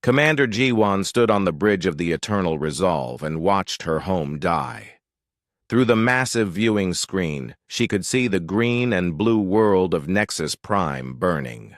Commander Jiwan stood on the bridge of the Eternal Resolve and watched her home die. Through the massive viewing screen, she could see the green and blue world of Nexus Prime burning.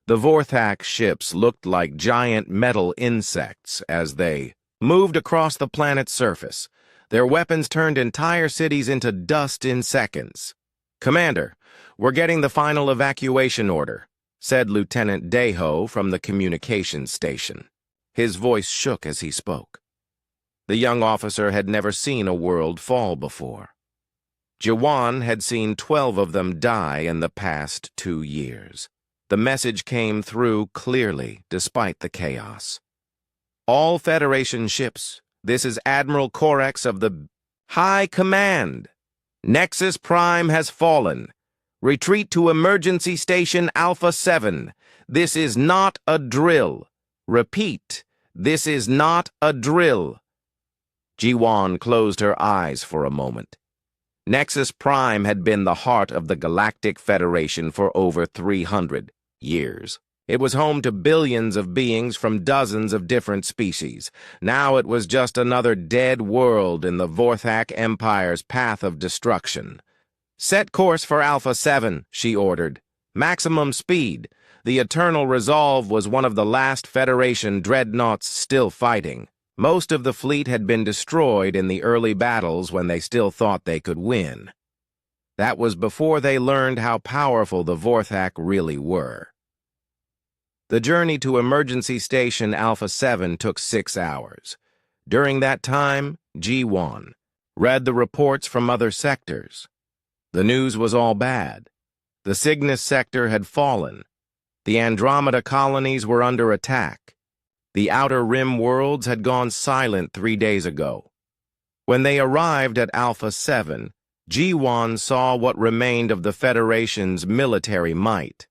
The Vorthak ships looked like giant metal insects as they moved across the planet's surface. Their weapons turned entire cities into dust in seconds. "Commander, we're getting the final evacuation order," said Lieutenant Deho from the communications station. His voice shook as he spoke. The young officer had never seen a world fall before. Jiwan had seen 12 of them die in the past 2 years. The message came through clearly, despite the chaos. "All Federation ships, this is Admiral Corex of the High Command. Nexus Prime has fallen. Retreat to Emergency Station Alpha 7. This is not a drill. Repeat, this is not a drill." Jiwan closed her eyes for a moment. Nexus Prime had been the heart of the Galactic Federation for over 300 years. It was home to billions of beings from dozens of different species. Now it was just another dead world in the Vorthak Empire's path of destruction. "Set course for Alpha 7, she ordered. "Maximum speed." The Eternal Resolve was one of the last Federation dreadnoughts still fighting. Most of the fleet had been destroyed in the early battles when they still thought they could win. That was before they learned how powerful the Vorthak really were. The journey to Emergency Station Alpha 7 took 6 hours. During that time, Jiwan read the reports from other sectors. The news was all bad. The Cygnus sector had fallen. The Andromeda colonies were under attack. The Outer Rim worlds had gone silent 3 days ago. When they arrived at Alpha 7, Jiwan saw what remained of the Federation's military might.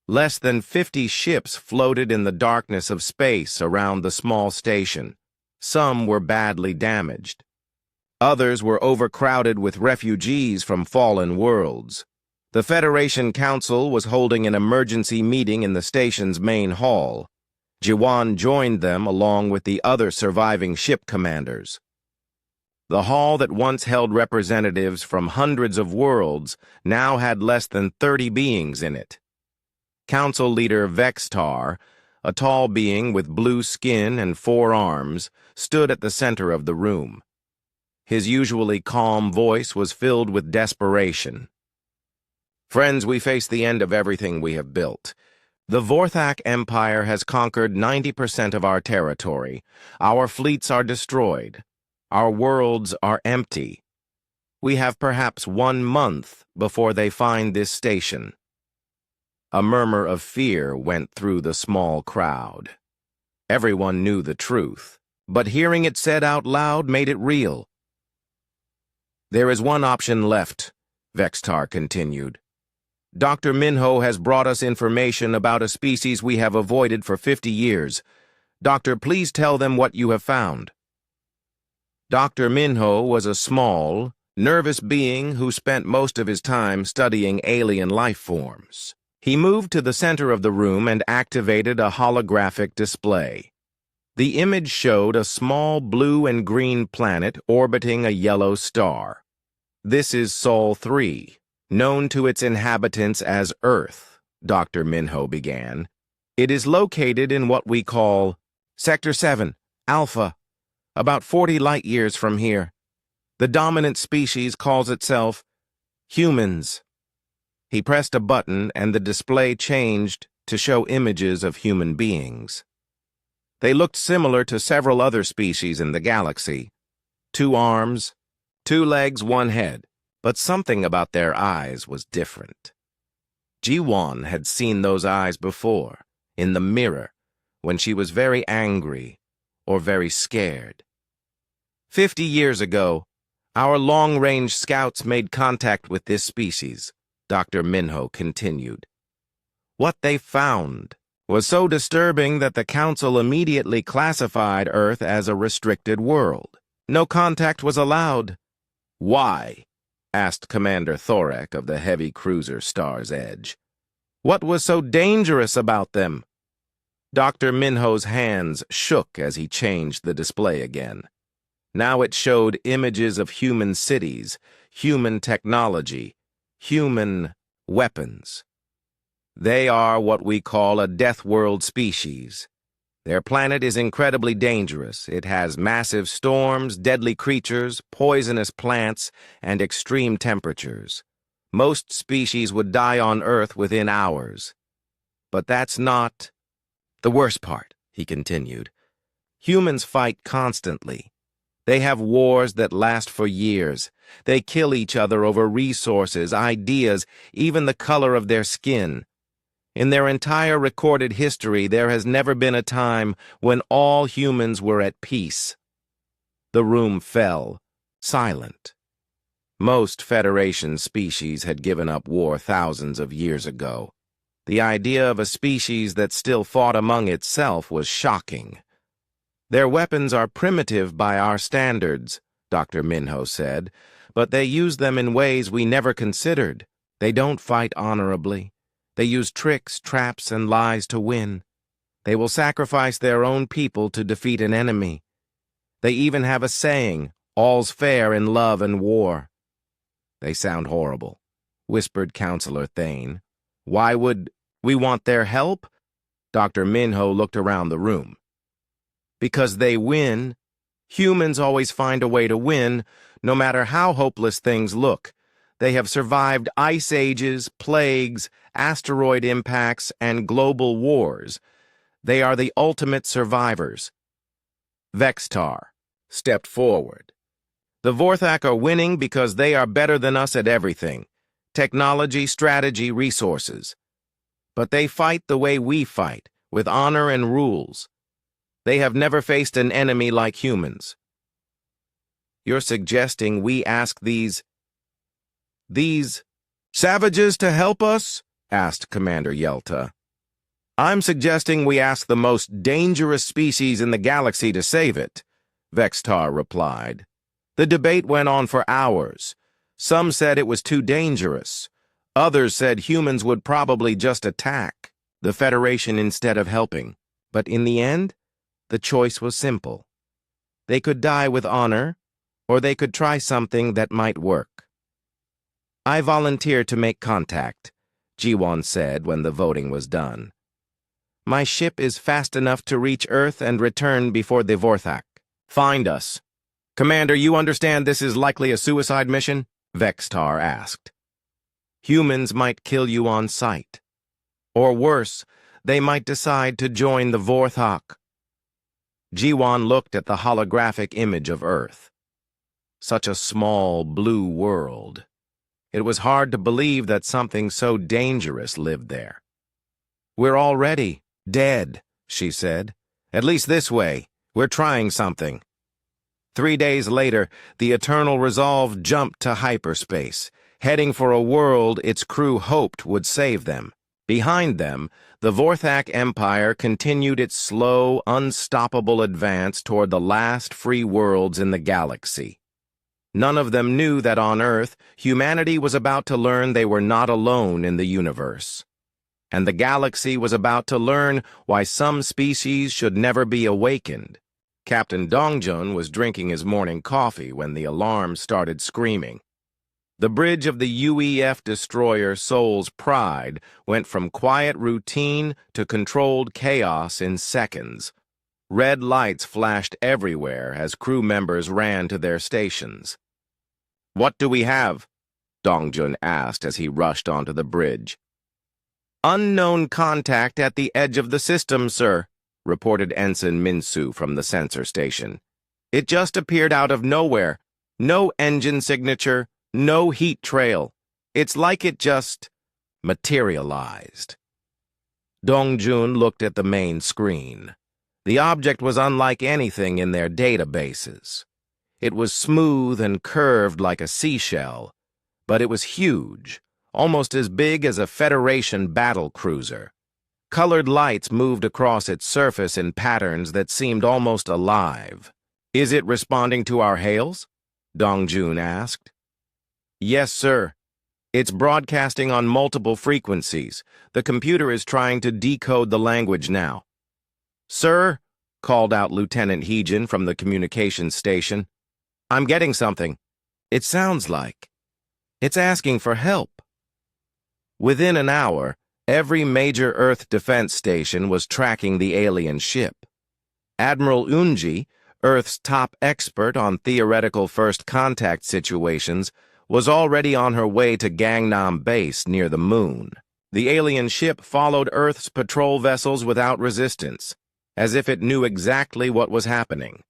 Less than 50 ships floated in the darkness of space around the small station. Some were badly damaged. Others were overcrowded with refugees from fallen worlds. The Federation Council was holding an emergency meeting in the station's main hall. Jiwan joined them along with the other surviving ship commanders. The hall that once held representatives from hundreds of worlds now had less than 30 beings in it. Council leader Vextar, a tall being with blue skin and 4 arms, stood at the center of the room. His usually calm voice was filled with desperation. "Friends, we face the end of everything we have built. The Vorthak Empire has conquered 90% of our territory. Our fleets are destroyed. Our worlds are empty. We have perhaps 1 month before they find this station." A murmur of fear went through the small crowd. Everyone knew the truth, but hearing it said out loud made it real. "There is one option left," Vextar continued. "Dr. Minho has brought us information about a species we have avoided for 50 years. Doctor, please tell them what you have found." Dr. Minho was a small, nervous being who spent most of his time studying alien life forms. He moved to the center of the room and activated a holographic display. The image showed a small blue and green planet orbiting a yellow star. "This is Sol 3, known to its inhabitants as Earth," Dr. Minho began. "It is located in what we call Sector 7, Alpha, about 40 light-years from here. The dominant species calls itself humans." He pressed a button and the display changed to show images of human beings. They looked similar to several other species in the galaxy. 2 arms, 2 legs, 1 head, but something about their eyes was different. Jiwan had seen those eyes before, in the mirror, when she was very angry or very scared. 50 years ago, our long-range scouts made contact with this species, Dr. Minho continued. What they found was so disturbing that the Council immediately classified Earth as a restricted world. No contact was allowed. "Why?" asked Commander Thorek of the heavy cruiser Star's Edge. "What was so dangerous about them?" Dr. Minho's hands shook as he changed the display again. Now it showed images of human cities, human technology, human weapons. They are what we call a deathworld species. Their planet is incredibly dangerous. It has massive storms, deadly creatures, poisonous plants, and extreme temperatures. Most species would die on Earth within hours. But that's not the worst part, he continued. Humans fight constantly. They have wars that last for years. They kill each other over resources, ideas, even the color of their skin. In their entire recorded history, there has never been a time when all humans were at peace. The room fell, silent. Most Federation species had given up war thousands of years ago. The idea of a species that still fought among itself was shocking. Their weapons are primitive by our standards, Dr. Minho said, but they use them in ways we never considered. They don't fight honorably. They use tricks, traps, and lies to win. They will sacrifice their own people to defeat an enemy. They even have a saying, all's fair in love and war. They sound horrible, whispered Counselor Thane. Why would we want their help? Dr. Minho looked around the room. Because they win. Humans always find a way to win, no matter how hopeless things look. They have survived ice ages, plagues, asteroid impacts, and global wars. They are the ultimate survivors. Vextar stepped forward. The Vorthak are winning because they are better than us at everything. Technology, strategy, resources. But they fight the way we fight, with honor and rules. They have never faced an enemy like humans. You're suggesting we ask these savages to help us? Asked Commander Yelta. I'm suggesting we ask the most dangerous species in the galaxy to save it, Vextar replied. The debate went on for hours. Some said it was too dangerous. Others said humans would probably just attack the Federation instead of helping. But in the end, the choice was simple. They could die with honor, or they could try something that might work. I volunteer to make contact, Jiwon said when the voting was done. My ship is fast enough to reach Earth and return before the Vorthak. Find us. Commander, you understand this is likely a suicide mission? Vextar asked. Humans might kill you on sight. Or worse, they might decide to join the Vorthak. Jiwon looked at the holographic image of Earth. Such a small blue world. It was hard to believe that something so dangerous lived there. We're already dead, she said. At least this way. We're trying something. 3 days later, the Eternal Resolve jumped to hyperspace, heading for a world its crew hoped would save them. Behind them, the Vorthak Empire continued its slow, unstoppable advance toward the last free worlds in the galaxy. None of them knew that on Earth, humanity was about to learn they were not alone in the universe. And the galaxy was about to learn why some species should never be awakened. Captain Dongjun was drinking his morning coffee when the alarm started screaming. The bridge of the UEF destroyer Soul's Pride went from quiet routine to controlled chaos in seconds. Red lights flashed everywhere as crew members ran to their stations. What do we have? Dongjun asked as he rushed onto the bridge. Unknown contact at the edge of the system, sir, reported Ensign Minsu from the sensor station. It just appeared out of nowhere. No engine signature, no heat trail. It's like it just materialized. Dongjun looked at the main screen. The object was unlike anything in their databases. It was smooth and curved like a seashell, but it was huge, almost as big as a Federation battle cruiser. Colored lights moved across its surface in patterns that seemed almost alive. Is it responding to our hails? Dongjun asked. Yes, sir. It's broadcasting on multiple frequencies. The computer is trying to decode the language now. Sir, called out Lieutenant Heejin from the communications station. I'm getting something. It sounds like it's asking for help. Within an hour, every major Earth defense station was tracking the alien ship. Admiral Unji, Earth's top expert on theoretical first contact situations, was already on her way to Gangnam Base near the moon. The alien ship followed Earth's patrol vessels without resistance, as if it knew exactly what was happening.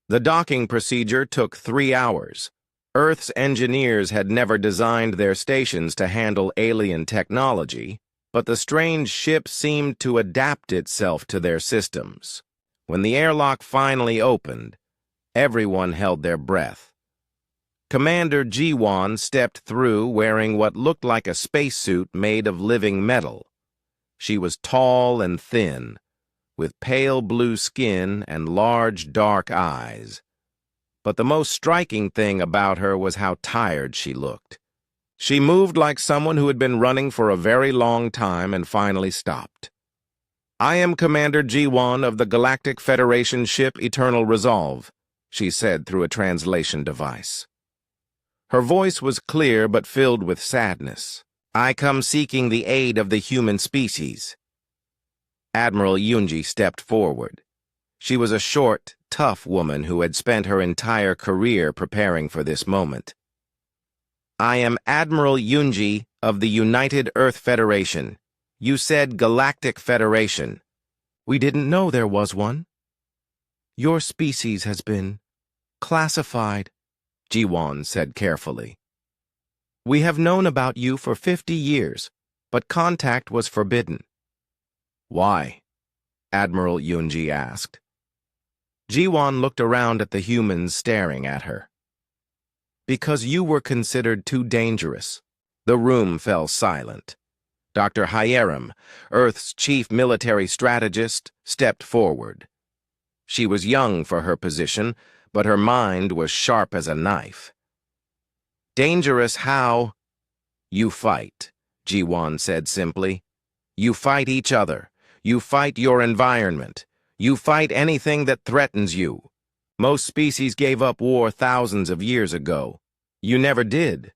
The docking procedure took 3 hours. Earth's engineers had never designed their stations to handle alien technology, but the strange ship seemed to adapt itself to their systems. When the airlock finally opened, everyone held their breath. Commander Ji-won stepped through wearing what looked like a spacesuit made of living metal. She was tall and thin, with pale blue skin and large, dark eyes. But the most striking thing about her was how tired she looked. She moved like someone who had been running for a very long time and finally stopped. "I am Commander Ji-won of the Galactic Federation ship Eternal Resolve," she said through a translation device. Her voice was clear but filled with sadness. "I come seeking the aid of the human species." Admiral Yunji stepped forward. She was a short, tough woman who had spent her entire career preparing for this moment. "I am Admiral Yunji of the United Earth Federation. You said Galactic Federation. We didn't know there was one. Your species has been classified," Ji-won said carefully. "We have known about you for 50 years, but contact was forbidden." "Why?" Admiral Yunji asked. Ji-won looked around at the humans staring at her. "Because you were considered too dangerous." The room fell silent. Dr. Hyerim, Earth's chief military strategist, stepped forward. She was young for her position, but her mind was sharp as a knife. "Dangerous how?" "You fight," Ji-won said simply. "You fight each other. You fight your environment. You fight anything that threatens you. Most species gave up war thousands of years ago. You never did."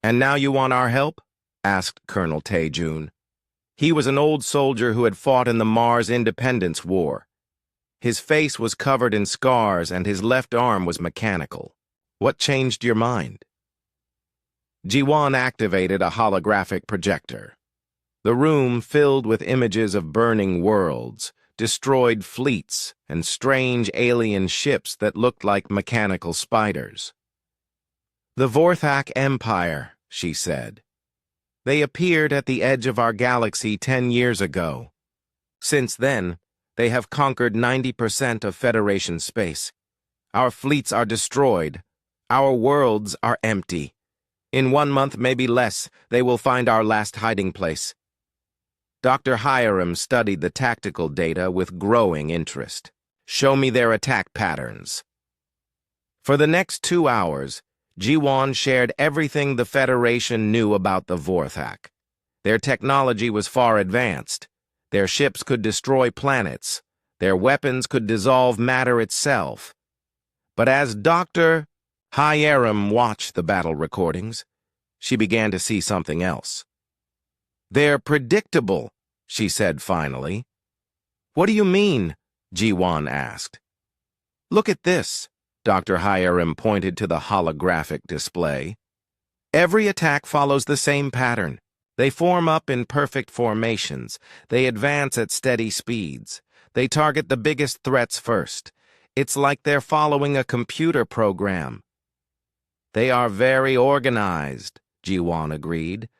"And now you want our help?" asked Colonel Tae-jun. He was an old soldier who had fought in the Mars Independence War. His face was covered in scars and his left arm was mechanical. "What changed your mind?" Ji-won activated a holographic projector. The room filled with images of burning worlds, destroyed fleets, and strange alien ships that looked like mechanical spiders. "The Vorthak Empire," she said. "They appeared at the edge of our galaxy 10 years ago. Since then, they have conquered 90% of Federation space. Our fleets are destroyed. Our worlds are empty. In 1 month, maybe less, they will find our last hiding place." Dr. Hyerim studied the tactical data with growing interest. "Show me their attack patterns." For the next 2 hours, Ji-won shared everything the Federation knew about the Vorthak. Their technology was far advanced. Their ships could destroy planets. Their weapons could dissolve matter itself. But as Dr. Hyerim watched the battle recordings, she began to see something else. "They're predictable," she said finally. "What do you mean?" Ji-won asked. "Look at this." Dr. Hyerim pointed to the holographic display. "Every attack follows the same pattern. They form up in perfect formations. They advance at steady speeds. They target the biggest threats first. It's like they're following a computer program." "They are very organized," Ji-won agreed.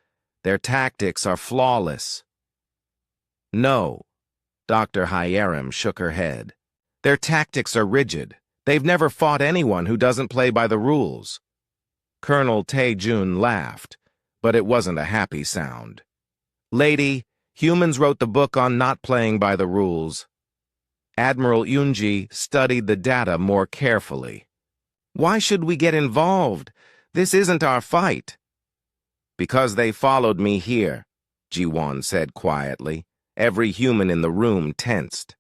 "Their tactics are flawless." "No," Dr. Hyerim shook her head. "Their tactics are rigid. They've never fought anyone who doesn't play by the rules." Colonel Tae-jun laughed, but it wasn't a happy sound. "Lady, humans wrote the book on not playing by the rules." Admiral Yunji studied the data more carefully. "Why should we get involved? This isn't our fight." "Because they followed me here," Ji-won said quietly. Every human in the room tensed.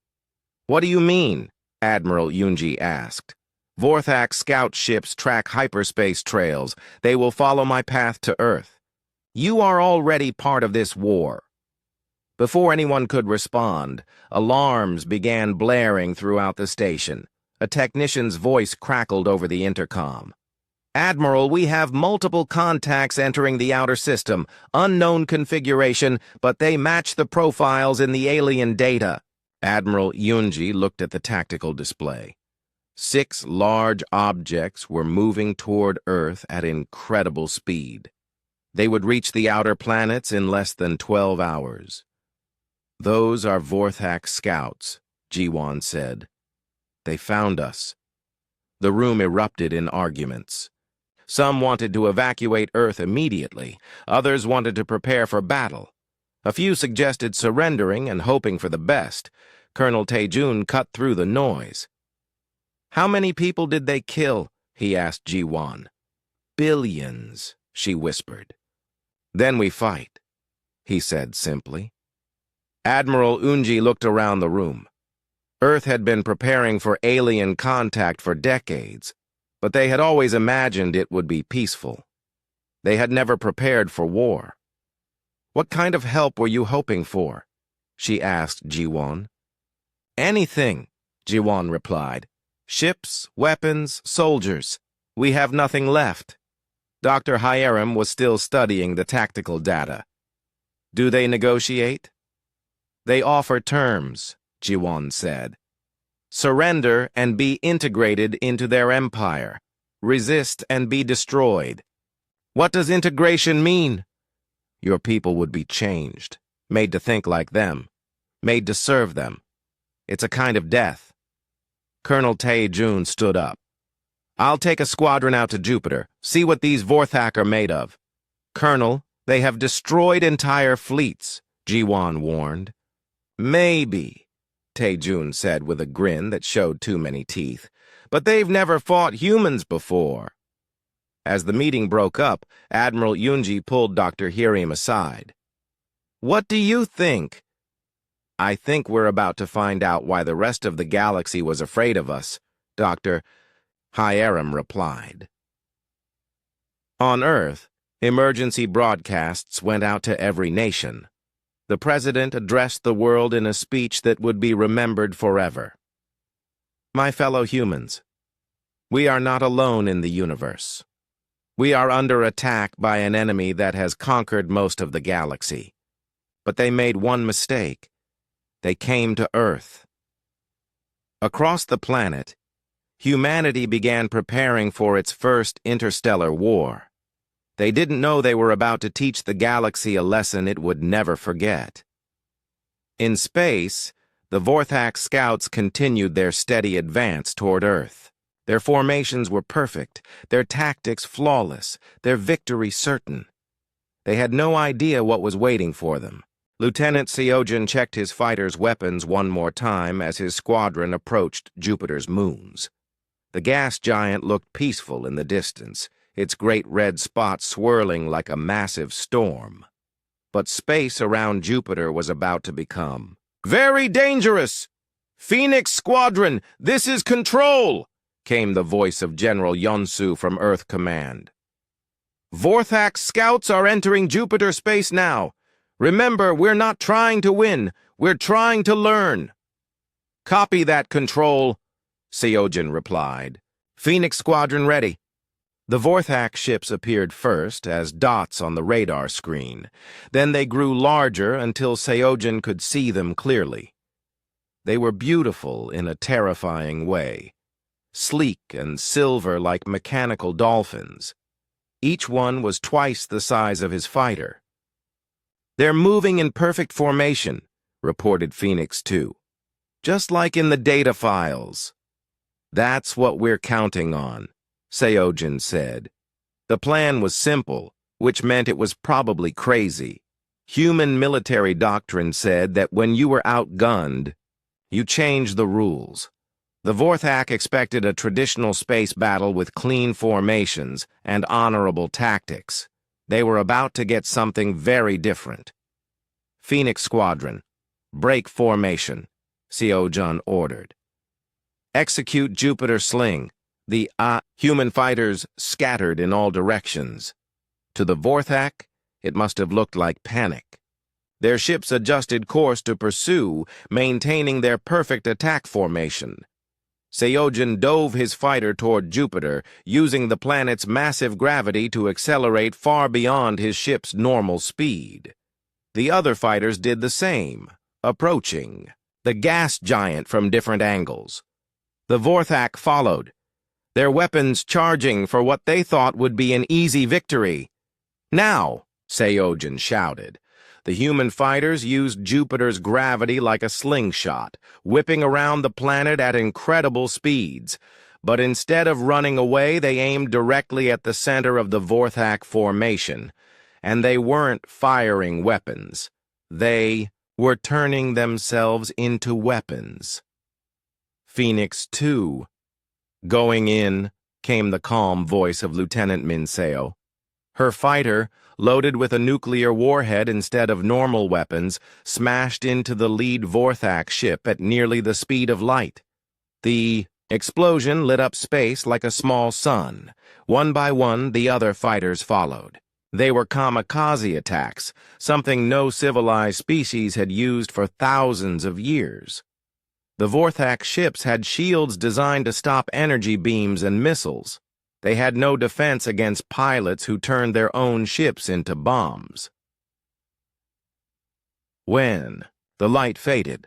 "What do you mean?" Admiral Yunji asked. "Vorthak scout ships track hyperspace trails. They will follow my path to Earth. You are already part of this war." Before anyone could respond, alarms began blaring throughout the station. A technician's voice crackled over the intercom. "Admiral, we have multiple contacts entering the outer system. Unknown configuration, but they match the profiles in the alien data." Admiral Yunji looked at the tactical display. 6 large objects were moving toward Earth at incredible speed. They would reach the outer planets in less than 12 hours. "Those are Vorthak scouts," Jiwan said. "They found us." The room erupted in arguments. Some wanted to evacuate Earth immediately. Others wanted to prepare for battle. A few suggested surrendering and hoping for the best. Colonel Taejun cut through the noise. "How many people did they kill?" he asked Jiwan. "Billions," she whispered. "Then we fight," he said simply. Admiral Unji looked around the room. Earth had been preparing for alien contact for decades, but they had always imagined it would be peaceful. They had never prepared for war. "What kind of help were you hoping for?" she asked Jiwon. "Anything," Jiwon replied. "Ships, weapons, soldiers. We have nothing left." Dr. Hyerim was still studying the tactical data. "Do they negotiate?" "They offer terms," Jiwon said. "Surrender and be integrated into their empire. Resist and be destroyed." "What does integration mean?" "Your people would be changed, made to think like them, made to serve them. It's a kind of death." Colonel Tae-jun stood up. "I'll take a squadron out to Jupiter, see what these Vorthak are made of." "Colonel, they have destroyed entire fleets," Jiwan warned. "Maybe," Tae-jun said with a grin that showed too many teeth, "but they've never fought humans before." As the meeting broke up, Admiral Yunji pulled Dr. Hirim aside. "What do you think?" "I think we're about to find out why the rest of the galaxy was afraid of us," Dr. Hyerim replied. On Earth, emergency broadcasts went out to every nation. The president addressed the world in a speech that would be remembered forever. "My fellow humans, we are not alone in the universe. We are under attack by an enemy that has conquered most of the galaxy. But they made one mistake. They came to Earth." Across the planet, humanity began preparing for its first interstellar war. They didn't know they were about to teach the galaxy a lesson it would never forget. In space, the Vorthak scouts continued their steady advance toward Earth. Their formations were perfect, their tactics flawless, their victory certain. They had no idea what was waiting for them. Lieutenant Seojin checked his fighters' weapons one more time as his squadron approached Jupiter's moons. The gas giant looked peaceful in the distance, its great red spot swirling like a massive storm. But space around Jupiter was about to become very dangerous. "Phoenix Squadron, this is Control," came the voice of General Yonsu from Earth Command. "Vorthak scouts are entering Jupiter space now. Remember, we're not trying to win, we're trying to learn." "Copy that, Control," Seojin replied. "Phoenix Squadron ready." The Vorthak ships appeared first as dots on the radar screen. Then they grew larger until Seojin could see them clearly. They were beautiful in a terrifying way, sleek and silver like mechanical dolphins. Each one was twice the size of his fighter. "They're moving in perfect formation," reported Phoenix 2. "Just like in the data files." "That's what we're counting on," Seojin said. The plan was simple, which meant it was probably crazy. Human military doctrine said that when you were outgunned, you changed the rules. The Vorthak expected a traditional space battle with clean formations and honorable tactics. They were about to get something very different. "Phoenix Squadron, Break formation, Seo-jun ordered. Execute Jupiter Sling. The human fighters scattered in all directions. To the Vorthak, it must have looked like panic. Their ships adjusted course to pursue, maintaining their perfect attack formation. Seo-jun dove his fighter toward Jupiter, using the planet's massive gravity to accelerate far beyond his ship's normal speed. The other fighters did the same, approaching the gas giant from different angles. The Vorthak followed, their weapons charging for what they thought would be an easy victory. Now, Seo-jun shouted. The human fighters used Jupiter's gravity like a slingshot, whipping around the planet at incredible speeds. But instead of running away, they aimed directly at the center of the Vorthak formation. And they weren't firing weapons. They were turning themselves into weapons. Phoenix 2. Going in, came the calm voice of Lieutenant Minseo. Her fighter, loaded with a nuclear warhead instead of normal weapons, smashed into the lead Vorthak ship at nearly the speed of light. The explosion lit up space like a small sun. One by one, the other fighters followed. They were kamikaze attacks, something no civilized species had used for thousands of years. The Vorthak ships had shields designed to stop energy beams and missiles. They had no defense against pilots who turned their own ships into bombs. When the light faded,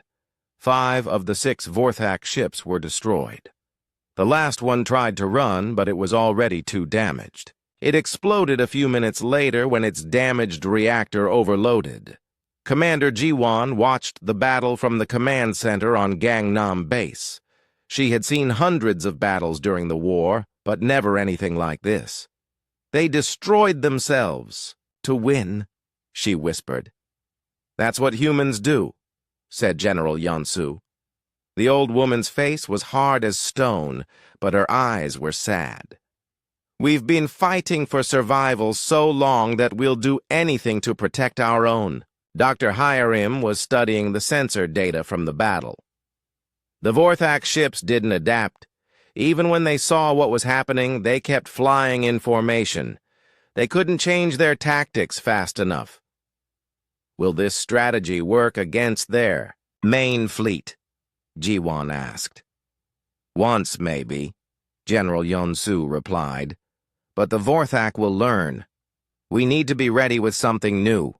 5 of the 6 Vorthak ships were destroyed. The last one tried to run, but it was already too damaged. It exploded a few minutes later when its damaged reactor overloaded. Commander Ji-won watched the battle from the command center on Gangnam Base. She had seen hundreds of battles during the war, but never anything like this. They destroyed themselves to win, she whispered. That's what humans do, said General Yeonsu. The old woman's face was hard as stone, but her eyes were sad. We've been fighting for survival so long that we'll do anything to protect our own. Dr. Hyerim was studying the sensor data from the battle. The Vorthak ships didn't adapt. Even when they saw what was happening, they kept flying in formation. They couldn't change their tactics fast enough. Will this strategy work against their main fleet? Ji-won asked. Once, maybe, General Yeonsu replied. But the Vorthak will learn. We need to be ready with something new.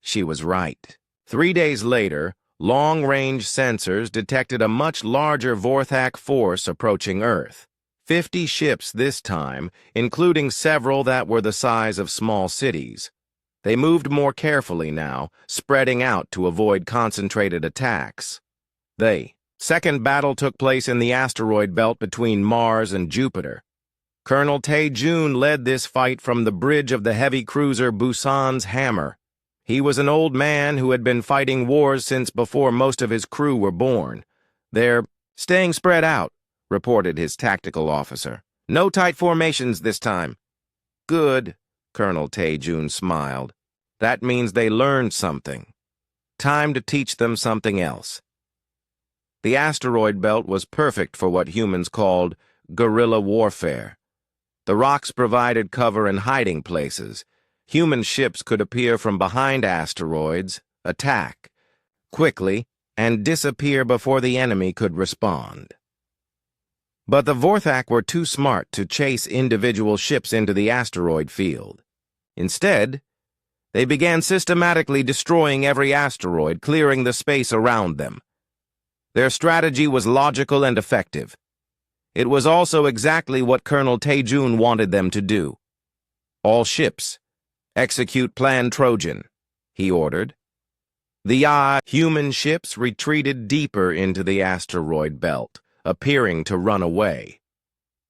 She was right. 3 days later, long-range sensors detected a much larger Vorthak force approaching Earth. 50 ships this time, including several that were the size of small cities. They moved more carefully now, spreading out to avoid concentrated attacks. The second battle took place in the asteroid belt between Mars and Jupiter. Colonel Tae-jun led this fight from the bridge of the heavy cruiser Busan's Hammer. He was an old man who had been fighting wars since before most of his crew were born. They're staying spread out, reported his tactical officer. No tight formations this time. Good, Colonel Tae-jun smiled. That means they learned something. Time to teach them something else. The asteroid belt was perfect for what humans called guerrilla warfare. The rocks provided cover and hiding places. Human ships could appear from behind asteroids, attack quickly, and disappear before the enemy could respond. But the Vorthak were too smart to chase individual ships into the asteroid field. Instead, they began systematically destroying every asteroid, clearing the space around them. Their strategy was logical and effective. It was also exactly what Colonel Tae-jun wanted them to do. All ships, execute Plan Trojan, he ordered. The human ships retreated deeper into the asteroid belt, appearing to run away.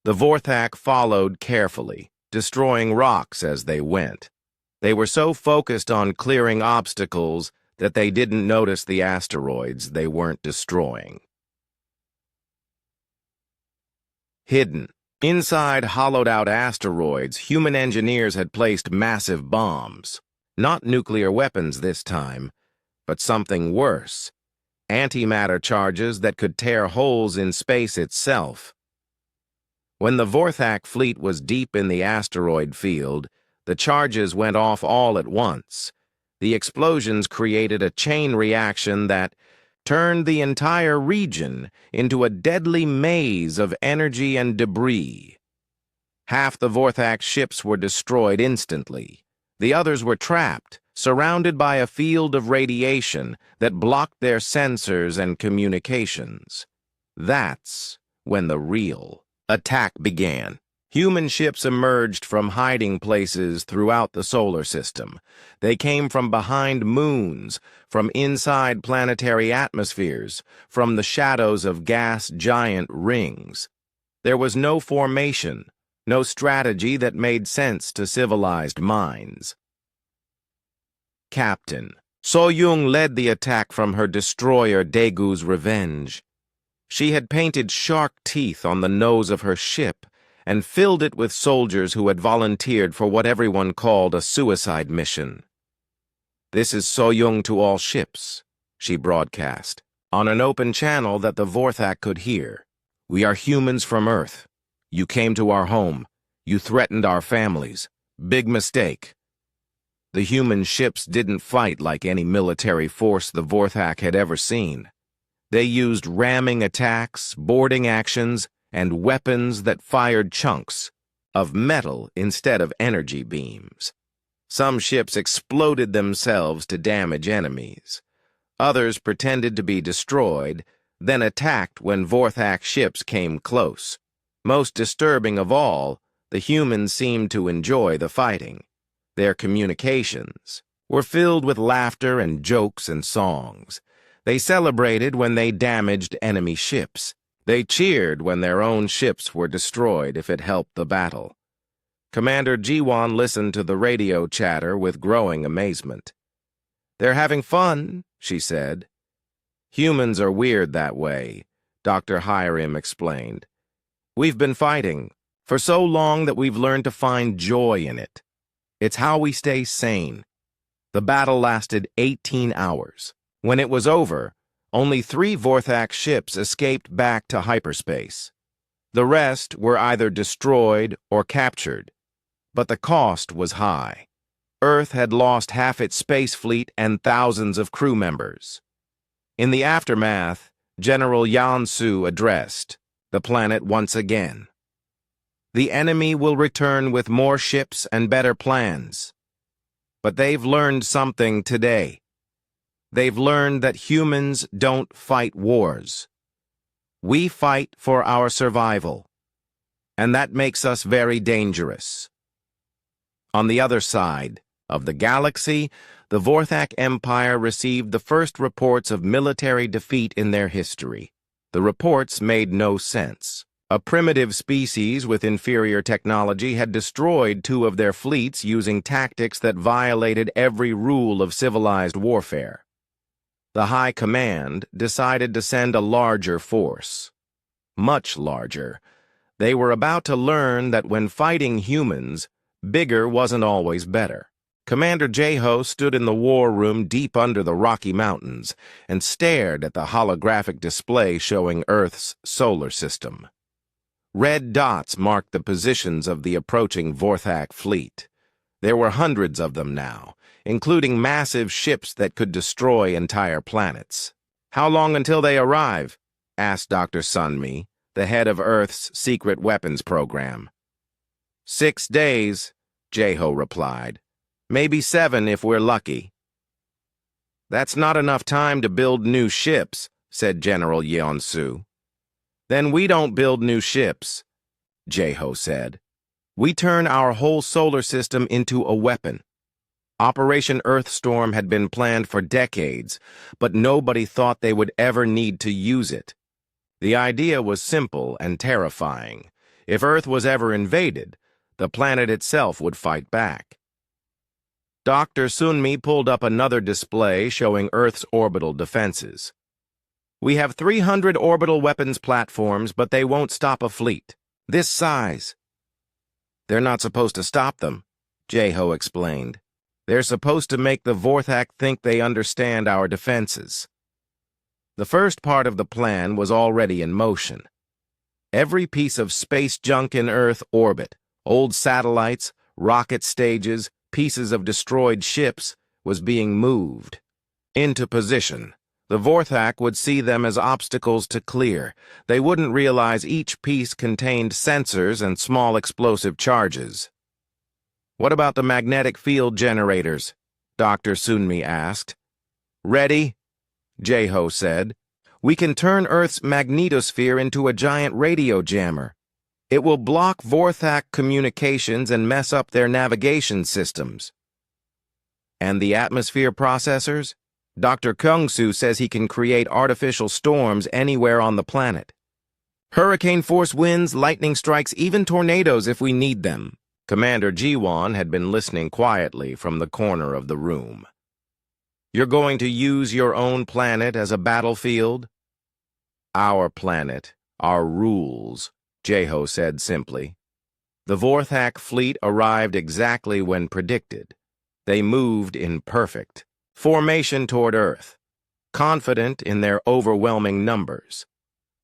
The Vorthak followed carefully, destroying rocks as they went. They were so focused on clearing obstacles that they didn't notice the asteroids they weren't destroying. Hidden inside hollowed-out asteroids, human engineers had placed massive bombs. Not nuclear weapons this time, but something worse: antimatter charges that could tear holes in space itself. When the Vorthak fleet was deep in the asteroid field, the charges went off all at once. The explosions created a chain reaction that turned the entire region into a deadly maze of energy and debris. Half the Vorthak ships were destroyed instantly. The others were trapped, surrounded by a field of radiation that blocked their sensors and communications. That's when the real attack began. Human ships emerged from hiding places throughout the solar system. They came from behind moons, from inside planetary atmospheres, from the shadows of gas giant rings. There was no formation, no strategy that made sense to civilized minds. Captain So-Young led the attack from her destroyer Daegu's Revenge. She had painted shark teeth on the nose of her ship and filled it with soldiers who had volunteered for what everyone called a suicide mission. "This is So-Young to all ships," she broadcast, on an open channel that the Vorthak could hear. "We are humans from Earth. You came to our home. You threatened our families. Big mistake." The human ships didn't fight like any military force the Vorthak had ever seen. They used ramming attacks, boarding actions, and weapons that fired chunks of metal instead of energy beams. Some ships exploded themselves to damage enemies. Others pretended to be destroyed, then attacked when Vorthak ships came close. Most disturbing of all, the humans seemed to enjoy the fighting. Their communications were filled with laughter and jokes and songs. They celebrated when they damaged enemy ships. They cheered when their own ships were destroyed if it helped the battle. Commander Jiwon listened to the radio chatter with growing amazement. "They're having fun," she said. "Humans are weird that way," Dr. Hiram explained. "We've been fighting for so long that we've learned to find joy in it. It's how we stay sane." The battle lasted 18 hours. When it was over, only 3 Vorthak ships escaped back to hyperspace. The rest were either destroyed or captured, but the cost was high. Earth had lost half its space fleet and thousands of crew members. In the aftermath, General Yansu addressed the planet once again. "The enemy will return with more ships and better plans. But they've learned something today. They've learned that humans don't fight wars. We fight for our survival, and that makes us very dangerous." On the other side of the galaxy, the Vorthak Empire received the first reports of military defeat in their history. The reports made no sense. A primitive species with inferior technology had destroyed 2 of their fleets using tactics that violated every rule of civilized warfare. The High Command decided to send a larger force. Much larger. They were about to learn that when fighting humans, bigger wasn't always better. Commander Jeho stood in the war room deep under the Rocky Mountains and stared at the holographic display showing Earth's solar system. Red dots marked the positions of the approaching Vorthak fleet. There were hundreds of them now, including massive ships that could destroy entire planets. "How long until they arrive?" asked Dr. Sunmi, the head of Earth's secret weapons program. 6 days, Jeho replied. "Maybe 7 if we're lucky." "That's not enough time to build new ships," said General Yeonsu. "Then we don't build new ships," Jeho said. "We turn our whole solar system into a weapon. Operation Earthstorm had been planned for decades, but nobody thought they would ever need to use it. The idea was simple and terrifying. If Earth was ever invaded, the planet itself would fight back." Dr. Sunmi pulled up another display showing Earth's orbital defenses. "We have 300 orbital weapons platforms, but they won't stop a fleet this size." "They're not supposed to stop them," Jeho explained. They're supposed to make the Vorthak think they understand our defenses. The first part of the plan was already in motion. Every piece of space junk in Earth orbit, old satellites, rocket stages, pieces of destroyed ships, was being moved into position. The Vorthak would see them as obstacles to clear. They wouldn't realize each piece contained sensors and small explosive charges. "What about the magnetic field generators?" Dr. Sunmi asked. "Ready," Jeho said. "We can turn Earth's magnetosphere into a giant radio jammer. It will block Vorthak communications and mess up their navigation systems." "And the atmosphere processors?" "Dr. Kyung-soo says he can create artificial storms anywhere on the planet. Hurricane-force winds, lightning strikes, even tornadoes if we need them." Commander Jiwon had been listening quietly from the corner of the room. "You're going to use your own planet as a battlefield?" "Our planet, our rules," Jeho said simply. The Vorthak fleet arrived exactly when predicted. They moved in perfect formation toward Earth, confident in their overwhelming numbers.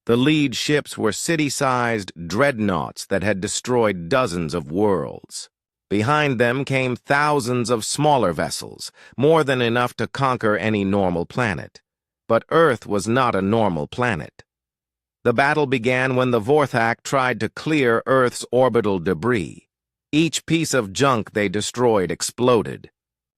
The lead ships were city-sized dreadnoughts that had destroyed dozens of worlds. Behind them came thousands of smaller vessels, more than enough to conquer any normal planet. But Earth was not a normal planet. The battle began when the Vorthak tried to clear Earth's orbital debris. Each piece of junk they destroyed exploded,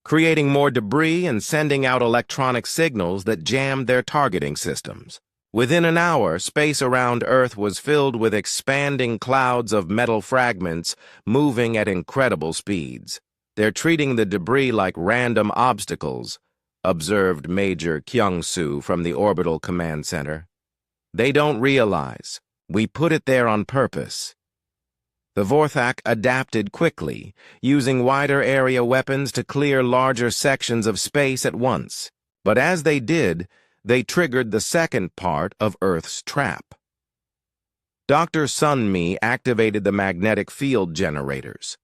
creating more debris and sending out electronic signals that jammed their targeting systems. Within an hour, space around Earth was filled with expanding clouds of metal fragments moving at incredible speeds. "They're treating the debris like random obstacles," observed Major Kyung-soo from the Orbital Command Center. "They don't realize. We put it there on purpose." The Vorthak adapted quickly, using wider area weapons to clear larger sections of space at once. But as they did, they triggered the second part of Earth's trap. Dr. Sunmi activated the magnetic field generators.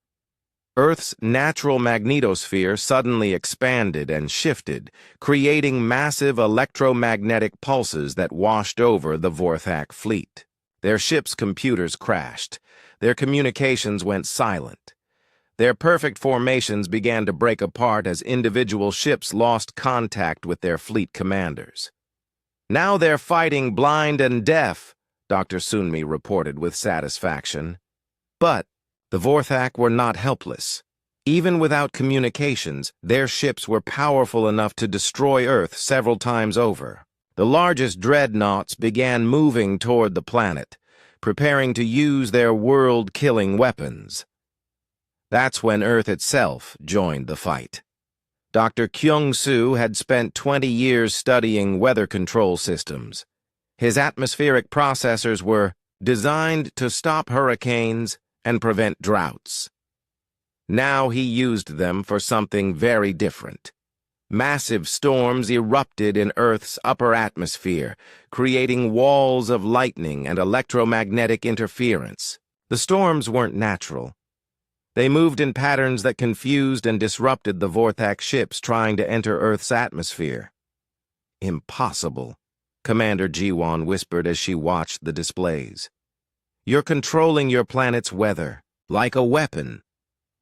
Earth's natural magnetosphere suddenly expanded and shifted, creating massive electromagnetic pulses that washed over the Vorthak fleet. Their ship's computers crashed. Their communications went silent. Their perfect formations began to break apart as individual ships lost contact with their fleet commanders. "Now they're fighting blind and deaf," Dr. Sunmi reported with satisfaction. But the Vorthak were not helpless. Even without communications, their ships were powerful enough to destroy Earth several times over. The largest dreadnoughts began moving toward the planet, preparing to use their world-killing weapons. That's when Earth itself joined the fight. Dr. Kyung-soo had spent 20 years studying weather control systems. His atmospheric processors were designed to stop hurricanes and prevent droughts. Now he used them for something very different. Massive storms erupted in Earth's upper atmosphere, creating walls of lightning and electromagnetic interference. The storms weren't natural. They moved in patterns that confused and disrupted the Vorthak ships trying to enter Earth's atmosphere. "Impossible," Commander Jiwon whispered as she watched the displays. "You're controlling your planet's weather, like a weapon.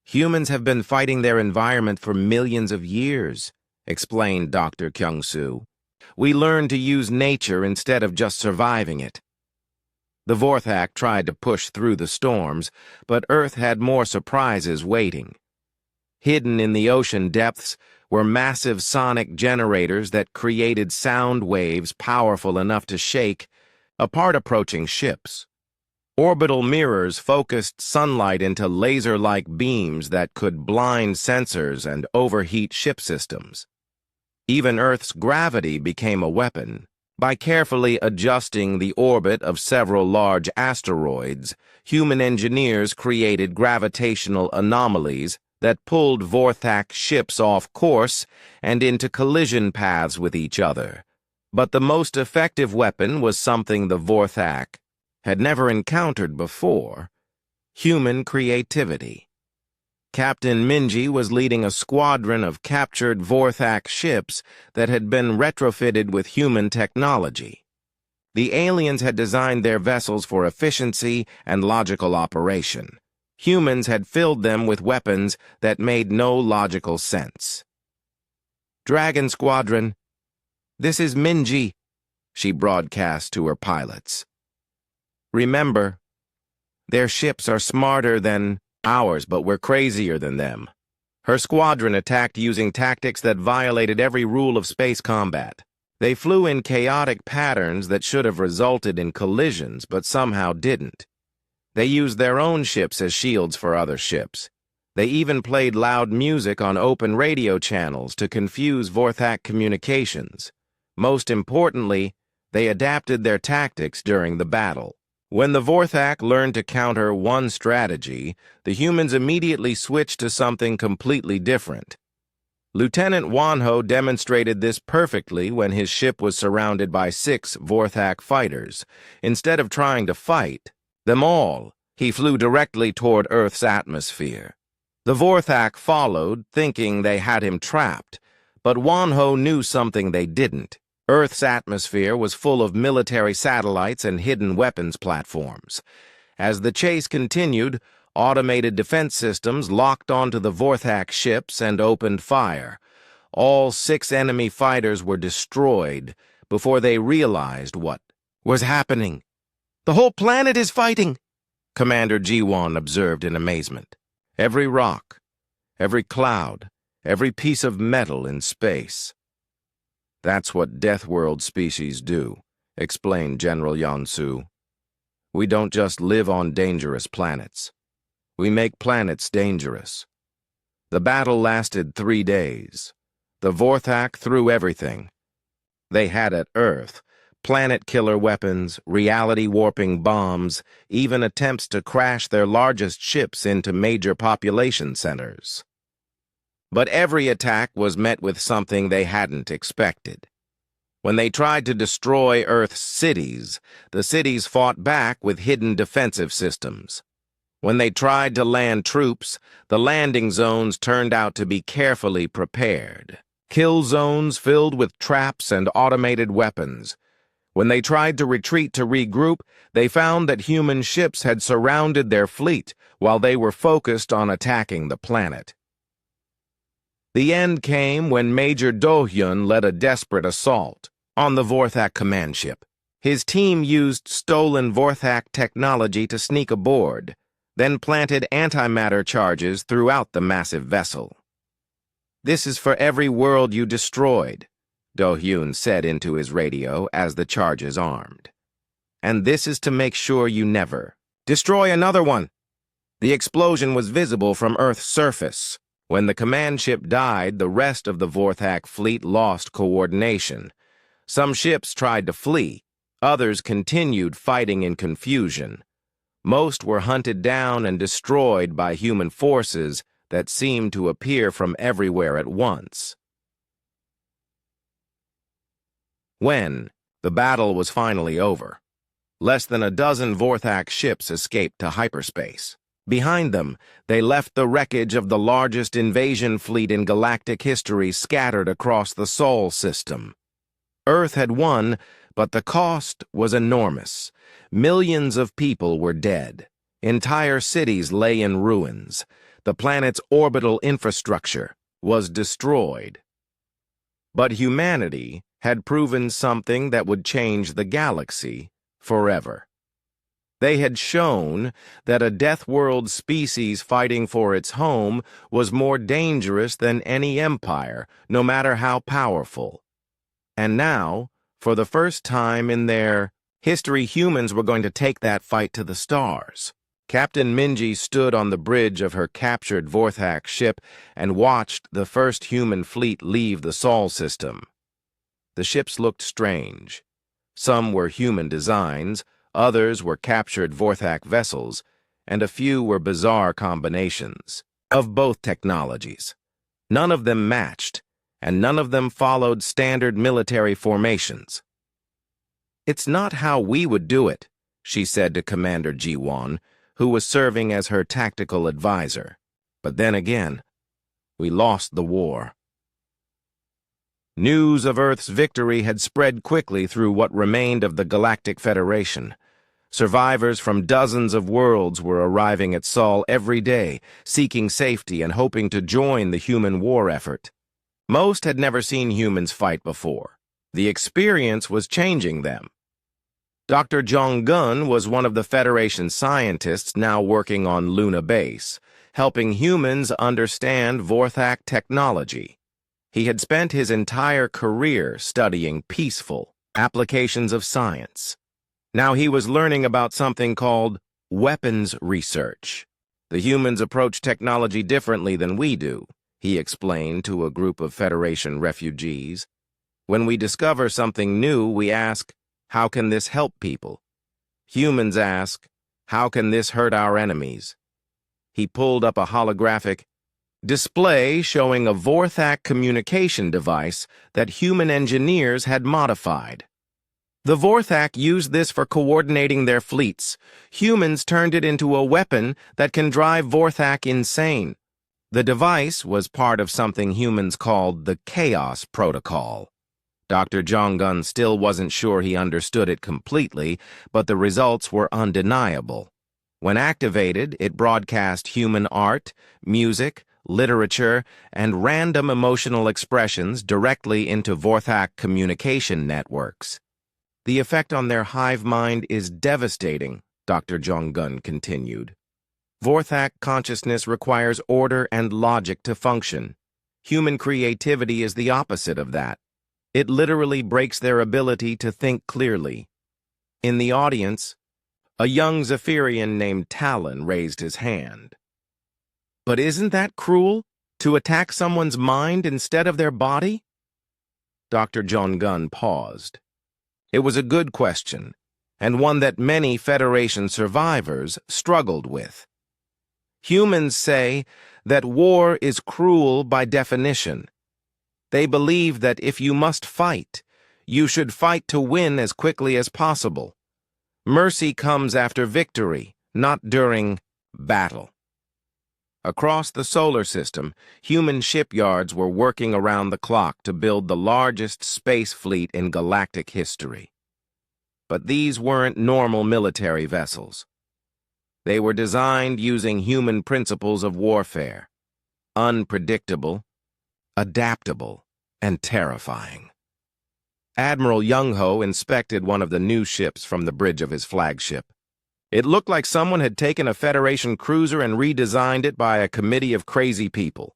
Humans have been fighting their environment for millions of years," explained Dr. Kyung-soo. "We learned to use nature instead of just surviving it." The Vorthak tried to push through the storms, but Earth had more surprises waiting. Hidden in the ocean depths were massive sonic generators that created sound waves powerful enough to shake apart approaching ships. Orbital mirrors focused sunlight into laser-like beams that could blind sensors and overheat ship systems. Even Earth's gravity became a weapon. By carefully adjusting the orbit of several large asteroids, human engineers created gravitational anomalies that pulled Vorthak ships off course and into collision paths with each other. But the most effective weapon was something the Vorthak had never encountered before: human creativity. Captain Minji was leading a squadron of captured Vorthak ships that had been retrofitted with human technology. The aliens had designed their vessels for efficiency and logical operation. Humans had filled them with weapons that made no logical sense. "Dragon Squadron, this is Minji," she broadcast to her pilots. "Remember, their ships are smarter than ours, but we're crazier than them." Her squadron attacked using tactics that violated every rule of space combat. They flew in chaotic patterns that should have resulted in collisions, but somehow didn't. They used their own ships as shields for other ships. They even played loud music on open radio channels to confuse Vorthak communications. Most importantly, they adapted their tactics during the battle. When the Vorthak learned to counter one strategy, the humans immediately switched to something completely different. Lieutenant Wanho demonstrated this perfectly when his ship was surrounded by 6 Vorthak fighters. Instead of trying to fight them all, he flew directly toward Earth's atmosphere. The Vorthak followed, thinking they had him trapped, but Wanho knew something they didn't. Earth's atmosphere was full of military satellites and hidden weapons platforms. As the chase continued, automated defense systems locked onto the Vorthak ships and opened fire. All 6 enemy fighters were destroyed before they realized what was happening. "The whole planet is fighting," Commander Jiwon observed in amazement. "Every rock, every cloud, every piece of metal in space." "That's what deathworld species do," explained General Yonsu. "We don't just live on dangerous planets. We make planets dangerous." The battle lasted 3 days. The Vorthak threw everything they had at Earth: planet-killer weapons, reality-warping bombs, even attempts to crash their largest ships into major population centers. But every attack was met with something they hadn't expected. When they tried to destroy Earth's cities, the cities fought back with hidden defensive systems. When they tried to land troops, the landing zones turned out to be carefully prepared. Kill zones filled with traps and automated weapons. When they tried to retreat to regroup, they found that human ships had surrounded their fleet while they were focused on attacking the planet. The end came when Major Do-hyun led a desperate assault on the Vorthak command ship. His team used stolen Vorthak technology to sneak aboard, then planted antimatter charges throughout the massive vessel. "This is for every world you destroyed," Do-hyun said into his radio as the charges armed. "And this is to make sure you never destroy another one." The explosion was visible from Earth's surface. When the command ship died, the rest of the Vorthak fleet lost coordination. Some ships tried to flee. Others continued fighting in confusion. Most were hunted down and destroyed by human forces that seemed to appear from everywhere at once. When the battle was finally over, less than a dozen Vorthak ships escaped to hyperspace. Behind them, they left the wreckage of the largest invasion fleet in galactic history scattered across the Sol system. Earth had won, but the cost was enormous. Millions of people were dead. Entire cities lay in ruins. The planet's orbital infrastructure was destroyed. But humanity had proven something that would change the galaxy forever. They had shown that a deathworld species fighting for its home was more dangerous than any empire, no matter how powerful. And now, for the first time in their history, humans were going to take that fight to the stars. Captain Minji stood on the bridge of her captured Vorthak ship and watched the first human fleet leave the Sol system. The ships looked strange. Some were human designs, others were captured Vorthak vessels, and a few were bizarre combinations of both technologies. None of them matched, and none of them followed standard military formations. "It's not how we would do it," she said to Commander Jiwon, who was serving as her tactical advisor. But then again, we lost the war. News of Earth's victory had spread quickly through what remained of the Galactic Federation. Survivors from dozens of worlds were arriving at Sol every day, seeking safety and hoping to join the human war effort. Most had never seen humans fight before. The experience was changing them. Dr. Jong-gun was one of the Federation scientists now working on Luna Base, helping humans understand Vorthak technology. He had spent his entire career studying peaceful applications of science. Now he was learning about something called weapons research. The humans approach technology differently than we do, he explained to a group of Federation refugees. When we discover something new, we ask, how can this help people? Humans ask, how can this hurt our enemies? He pulled up a holographic display showing a Vorthak communication device that human engineers had modified. The Vorthak used this for coordinating their fleets. Humans turned it into a weapon that can drive Vorthak insane. The device was part of something humans called the Chaos Protocol. Dr. Jong-gun still wasn't sure he understood it completely, but the results were undeniable. When activated, it broadcast human art, music, literature, and random emotional expressions directly into Vorthak communication networks. The effect on their hive mind is devastating, Dr. Jong-gun continued. Vorthak consciousness requires order and logic to function. Human creativity is the opposite of that. It literally breaks their ability to think clearly. In the audience, a young Zephyrian named Talon raised his hand. But isn't that cruel, to attack someone's mind instead of their body? Dr. Jong-gun paused. It was a good question, and one that many Federation survivors struggled with. Humans say that war is cruel by definition. They believe that if you must fight, you should fight to win as quickly as possible. Mercy comes after victory, not during battle. Across the solar system, human shipyards were working around the clock to build the largest space fleet in galactic history. But these weren't normal military vessels. They were designed using human principles of warfare: unpredictable, adaptable, and terrifying. Admiral Young-ho inspected one of the new ships from the bridge of his flagship. It looked like someone had taken a Federation cruiser and redesigned it by a committee of crazy people.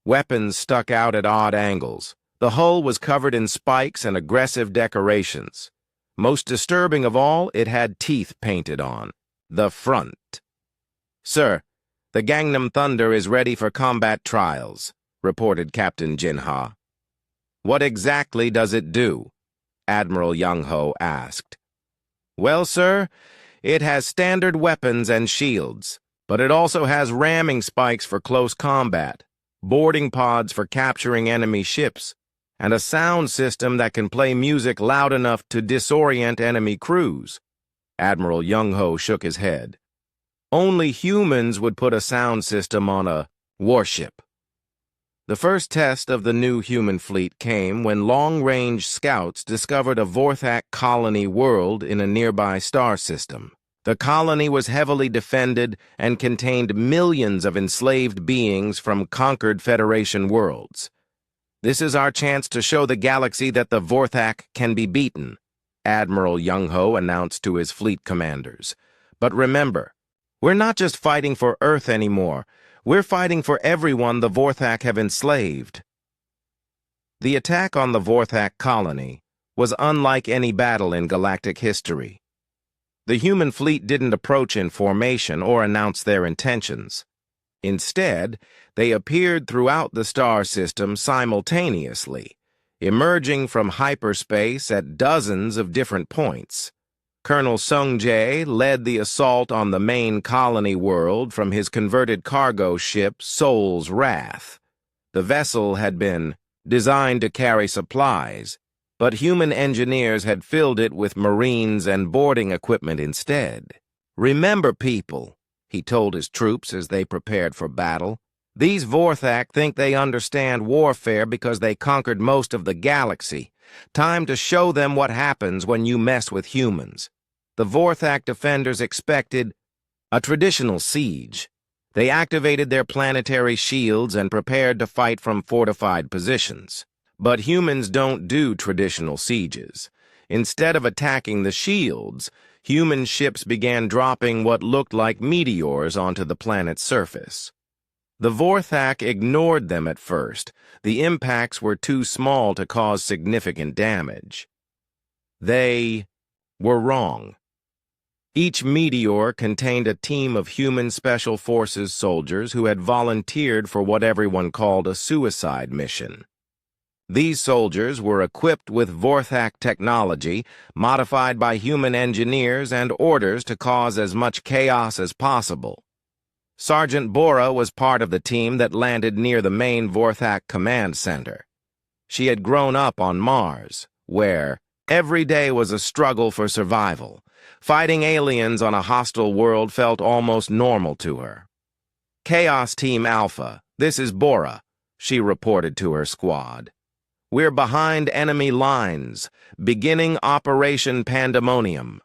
Weapons stuck out at odd angles. The hull was covered in spikes and aggressive decorations. Most disturbing of all, it had teeth painted on the front. "Sir, the Gangnam Thunder is ready for combat trials," reported Captain Jinha. "What exactly does it do?" Admiral Young-ho asked. "Well, sir, it has standard weapons and shields, but it also has ramming spikes for close combat, boarding pods for capturing enemy ships, and a sound system that can play music loud enough to disorient enemy crews." Admiral Young-ho shook his head. Only humans would put a sound system on a warship. The first test of the new human fleet came when long-range scouts discovered a Vorthak colony world in a nearby star system. The colony was heavily defended and contained millions of enslaved beings from conquered Federation worlds. "This is our chance to show the galaxy that the Vorthak can be beaten," Admiral Young-ho announced to his fleet commanders. "But remember, we're not just fighting for Earth anymore. We're fighting for everyone the Vorthak have enslaved." The attack on the Vorthak colony was unlike any battle in galactic history. The human fleet didn't approach in formation or announce their intentions. Instead, they appeared throughout the star system simultaneously, emerging from hyperspace at dozens of different points. Colonel Sung-jae led the assault on the main colony world from his converted cargo ship Soul's Wrath. The vessel had been designed to carry supplies, but human engineers had filled it with marines and boarding equipment instead. "Remember, people," he told his troops as they prepared for battle, These Vorthak think they understand warfare because they conquered most of the galaxy. Time to show them what happens when you mess with humans. The Vorthak defenders expected a traditional siege. They activated their planetary shields and prepared to fight from fortified positions. But humans don't do traditional sieges. Instead of attacking the shields, human ships began dropping what looked like meteors onto the planet's surface. The Vorthak ignored them at first. The impacts were too small to cause significant damage. They were wrong. Each meteor contained a team of human special forces soldiers who had volunteered for what everyone called a suicide mission. These soldiers were equipped with Vorthak technology, modified by human engineers, and orders to cause as much chaos as possible. Sergeant Bora was part of the team that landed near the main Vorthak command center. She had grown up on Mars, where every day was a struggle for survival. Fighting aliens on a hostile world felt almost normal to her. "Chaos Team Alpha, this is Bora," she reported to her squad. "We're behind enemy lines, beginning Operation Pandemonium."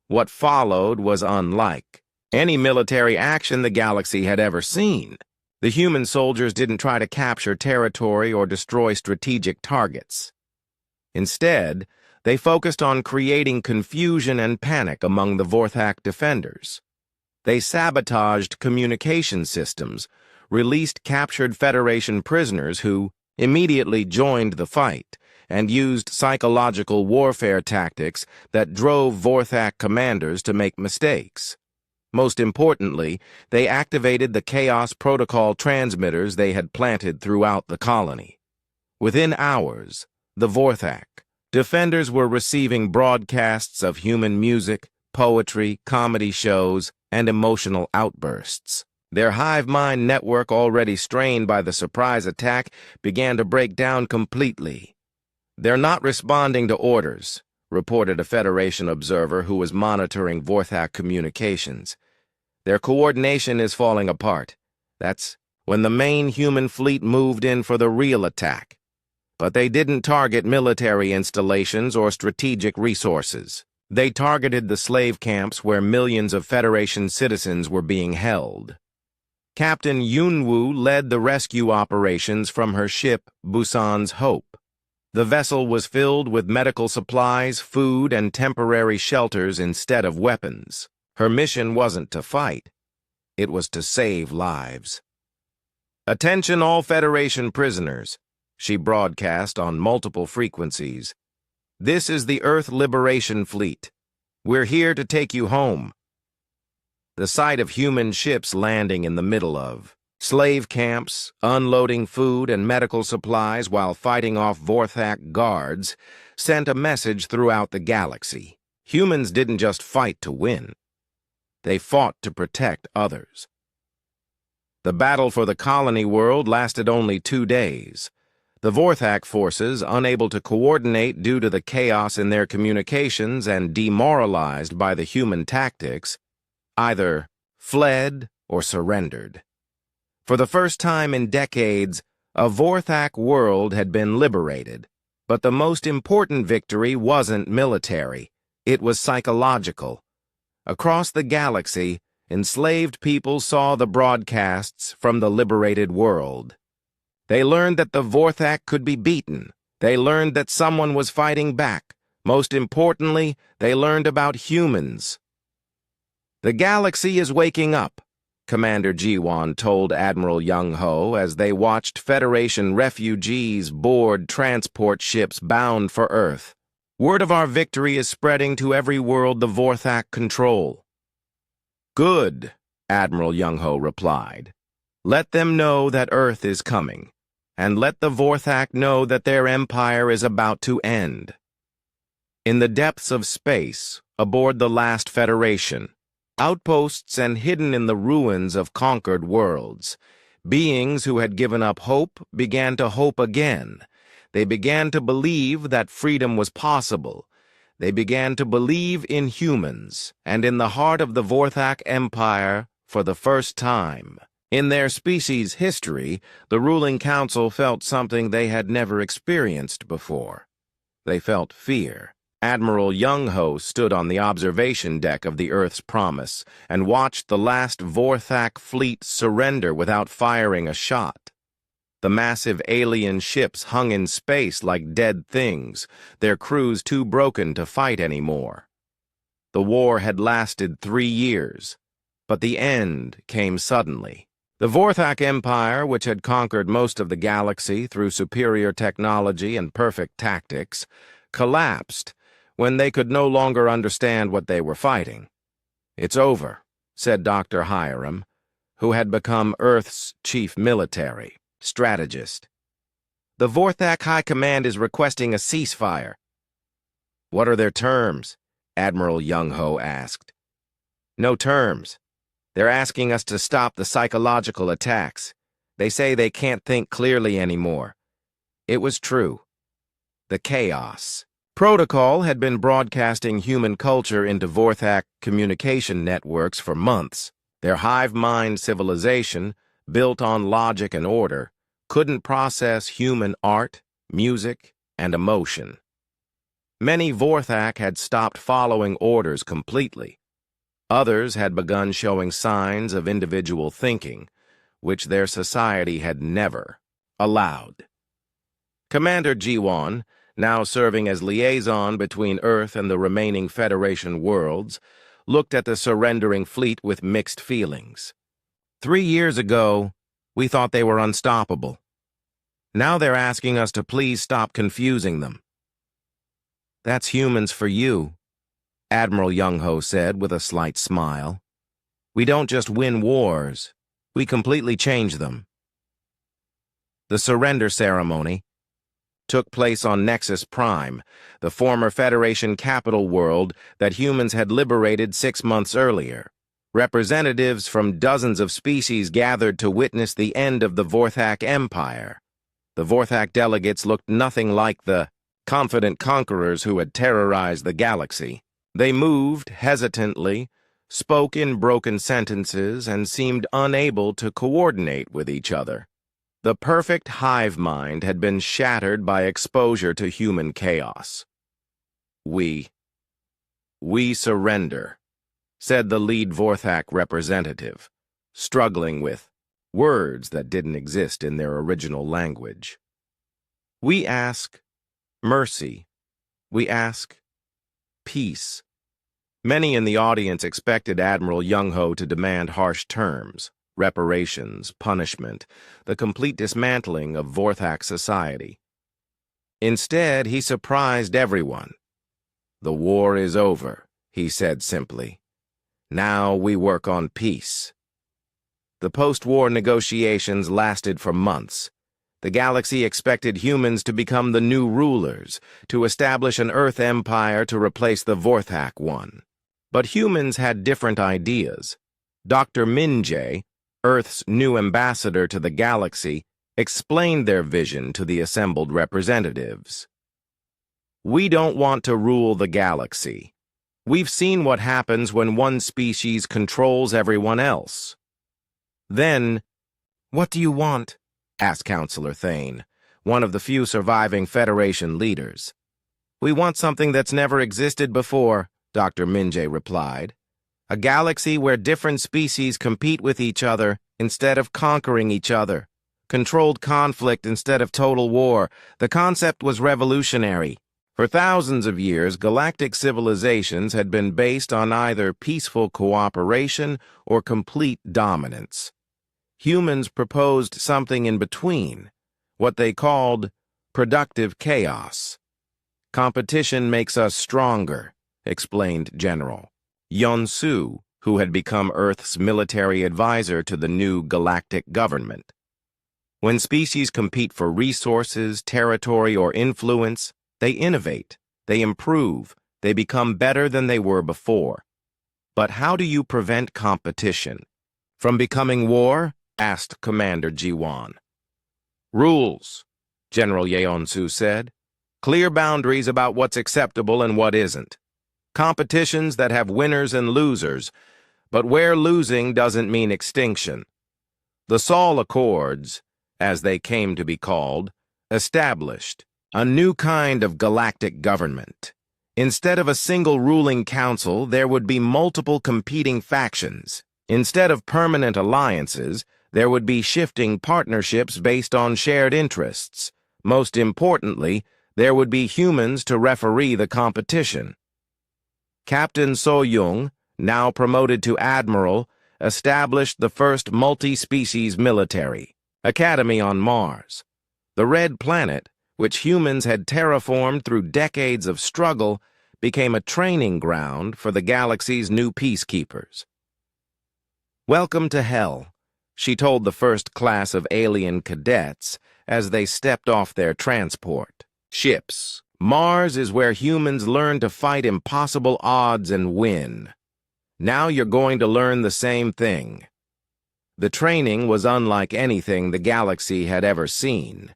What followed was unlike any military action the galaxy had ever seen. The human soldiers didn't try to capture territory or destroy strategic targets. Instead, they focused on creating confusion and panic among the Vorthak defenders. They sabotaged communication systems, released captured Federation prisoners who immediately joined the fight, and used psychological warfare tactics that drove Vorthak commanders to make mistakes. Most importantly, they activated the Chaos Protocol transmitters they had planted throughout the colony. Within hours, the Vorthak defenders were receiving broadcasts of human music, poetry, comedy shows, and emotional outbursts. Their hive mind network, already strained by the surprise attack, began to break down completely. "They're not responding to orders," reported a Federation observer who was monitoring Vorthak communications. "Their coordination is falling apart." That's when the main human fleet moved in for the real attack. But they didn't target military installations or strategic resources. They targeted the slave camps where millions of Federation citizens were being held. Captain Yunwu led the rescue operations from her ship, Busan's Hope. The vessel was filled with medical supplies, food, and temporary shelters instead of weapons. Her mission wasn't to fight. It was to save lives. "Attention all Federation prisoners," she broadcast on multiple frequencies. "This is the Earth Liberation Fleet. We're here to take you home." The sight of human ships landing in the middle of slave camps, unloading food and medical supplies while fighting off Vorthak guards, sent a message throughout the galaxy. Humans didn't just fight to win. They fought to protect others. The battle for the colony world lasted only 2 days. The Vorthak forces, unable to coordinate due to the chaos in their communications and demoralized by the human tactics, either fled or surrendered. For the first time in decades, a Vorthak world had been liberated. But the most important victory wasn't military. It was psychological. Across the galaxy, enslaved people saw the broadcasts from the liberated world. They learned that the Vorthak could be beaten. They learned that someone was fighting back. Most importantly, they learned about humans. "The galaxy is waking up," Commander Jiwan told Admiral Young-ho as they watched Federation refugees board transport ships bound for Earth. "Word of our victory is spreading to every world the Vorthak control." "Good," Admiral Young-ho replied. "Let them know that Earth is coming, and let the Vorthak know that their empire is about to end." In the depths of space, aboard the last Federation, outposts and hidden in the ruins of conquered worlds, beings who had given up hope began to hope again. They began to believe that freedom was possible. They began to believe in humans, and in the heart of the Vorthak Empire, for the first time, In their species' history, the ruling council felt something they had never experienced before. They felt fear. Admiral Young-Ho stood on the observation deck of the Earth's Promise and watched the last Vorthak fleet surrender without firing a shot. The massive alien ships hung in space like dead things, their crews too broken to fight anymore. The war had lasted 3 years, but the end came suddenly. The Vorthak Empire, which had conquered most of the galaxy through superior technology and perfect tactics, collapsed when they could no longer understand what they were fighting. "It's over," said Dr. Hiram, who had become Earth's chief military strategist. "The Vorthak High Command is requesting a ceasefire." "What are their terms?" Admiral Young-Ho asked. "No terms. They're asking us to stop the psychological attacks. They say they can't think clearly anymore." It was true. The chaos. Protocol had been broadcasting human culture into Vorthak communication networks for months. Their hive-mind civilization, built on logic and order, couldn't process human art, music, and emotion. Many Vorthak had stopped following orders completely. Others had begun showing signs of individual thinking, which their society had never allowed. Commander Jiwon, now serving as liaison between Earth and the remaining Federation worlds, looked at the surrendering fleet with mixed feelings. 3 years ago, we thought they were unstoppable. Now they're asking us to please stop confusing them. "That's humans for you," Admiral Young-Ho said with a slight smile. "We don't just win wars, we completely change them." The surrender ceremony took place on Nexus Prime, the former Federation capital world that humans had liberated 6 months earlier. Representatives from dozens of species gathered to witness the end of the Vorthak Empire. The Vorthak delegates looked nothing like the confident conquerors who had terrorized the galaxy. They moved hesitantly, spoke in broken sentences, and seemed unable to coordinate with each other. The perfect hive mind had been shattered by exposure to human chaos. We surrender," said the lead Vorthak representative, struggling with words that didn't exist in their original language. "We ask mercy. We ask peace." Many in the audience expected Admiral Young-Ho to demand harsh terms, reparations, punishment, the complete dismantling of Vorthak society. Instead, he surprised everyone. "The war is over," he said simply. "Now we work on peace." The post-war negotiations lasted for months. The galaxy expected humans to become the new rulers, to establish an Earth empire to replace the Vorthak one. But humans had different ideas. Dr. Minjae, Earth's new ambassador to the galaxy, explained their vision to the assembled representatives. "We don't want to rule the galaxy. We've seen what happens when one species controls everyone else." Then, "What do you want?" asked Counselor Thane, one of the few surviving Federation leaders. "We want something that's never existed before," Dr. Minjae replied. "A galaxy where different species compete with each other instead of conquering each other. Controlled conflict instead of total war. The concept was revolutionary. For thousands of years, galactic civilizations had been based on either peaceful cooperation or complete dominance. Humans proposed something in between, what they called productive chaos. "Competition makes us stronger," explained General Yeon-Su, who had become Earth's military advisor to the new galactic government. "When species compete for resources, territory, or influence, they innovate, they improve, they become better than they were before. But how do you prevent competition from becoming war?" asked Commander Jiwon. "Rules," General Yeon-Su said. "Clear boundaries about what's acceptable and what isn't. Competitions that have winners and losers, but where losing doesn't mean extinction. The Sol Accords, as they came to be called, established a new kind of galactic government. Instead of a single ruling council, there would be multiple competing factions. Instead of permanent alliances, there would be shifting partnerships based on shared interests. Most importantly, there would be humans to referee the competition. Captain So-Young, now promoted to admiral, established the first multi-species military academy on Mars. The Red Planet, which humans had terraformed through decades of struggle, became a training ground for the galaxy's new peacekeepers. "Welcome to Hell," she told the first class of alien cadets as they stepped off their transport ships. "Mars is where humans learn to fight impossible odds and win. Now you're going to learn the same thing." The training was unlike anything the galaxy had ever seen.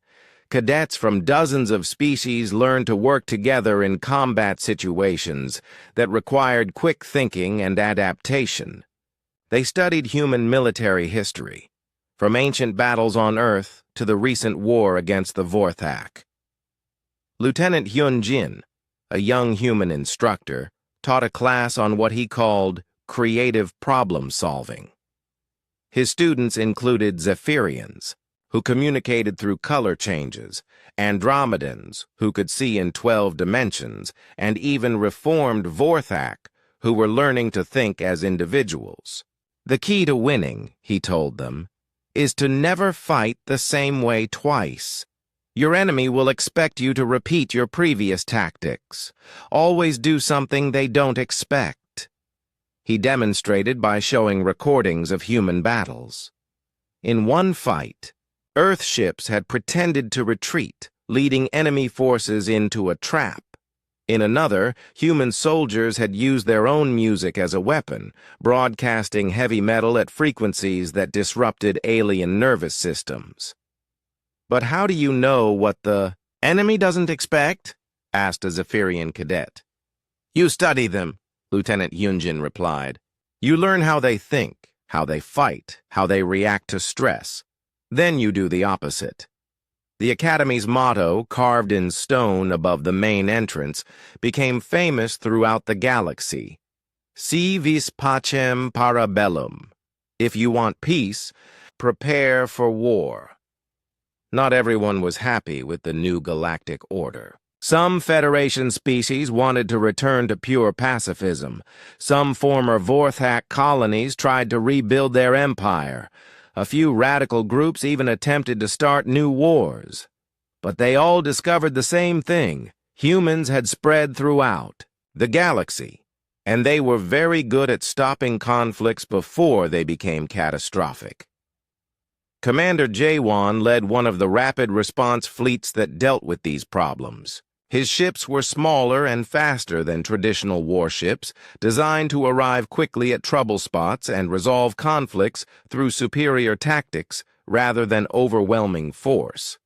Cadets from dozens of species learned to work together in combat situations that required quick thinking and adaptation. They studied human military history, from ancient battles on Earth to the recent war against the Vorthak. Lieutenant Hyun Jin, a young human instructor, taught a class on what he called creative problem-solving. His students included Zephyrians, who communicated through color changes, Andromedans, who could see in 12 dimensions, and even reformed Vorthak, who were learning to think as individuals. "The key to winning," he told them, "is to never fight the same way twice. Your enemy will expect you to repeat your previous tactics. Always do something they don't expect." He demonstrated by showing recordings of human battles. In one fight, Earth ships had pretended to retreat, leading enemy forces into a trap. In another, human soldiers had used their own music as a weapon, broadcasting heavy metal at frequencies that disrupted alien nervous systems. "But how do you know what the enemy doesn't expect?" asked a Zephyrian cadet. "You study them," Lieutenant Hyunjin replied. "You learn how they think, how they fight, how they react to stress. Then you do the opposite." The Academy's motto, carved in stone above the main entrance, became famous throughout the galaxy. Si vis pacem para bellum. If you want peace, prepare for war. Not everyone was happy with the new galactic order. Some Federation species wanted to return to pure pacifism. Some former Vorthak colonies tried to rebuild their empire. A few radical groups even attempted to start new wars. But they all discovered the same thing. Humans had spread throughout the galaxy, and they were very good at stopping conflicts before they became catastrophic. Commander Jaewon led one of the rapid response fleets that dealt with these problems. His ships were smaller and faster than traditional warships, designed to arrive quickly at trouble spots and resolve conflicts through superior tactics rather than overwhelming force.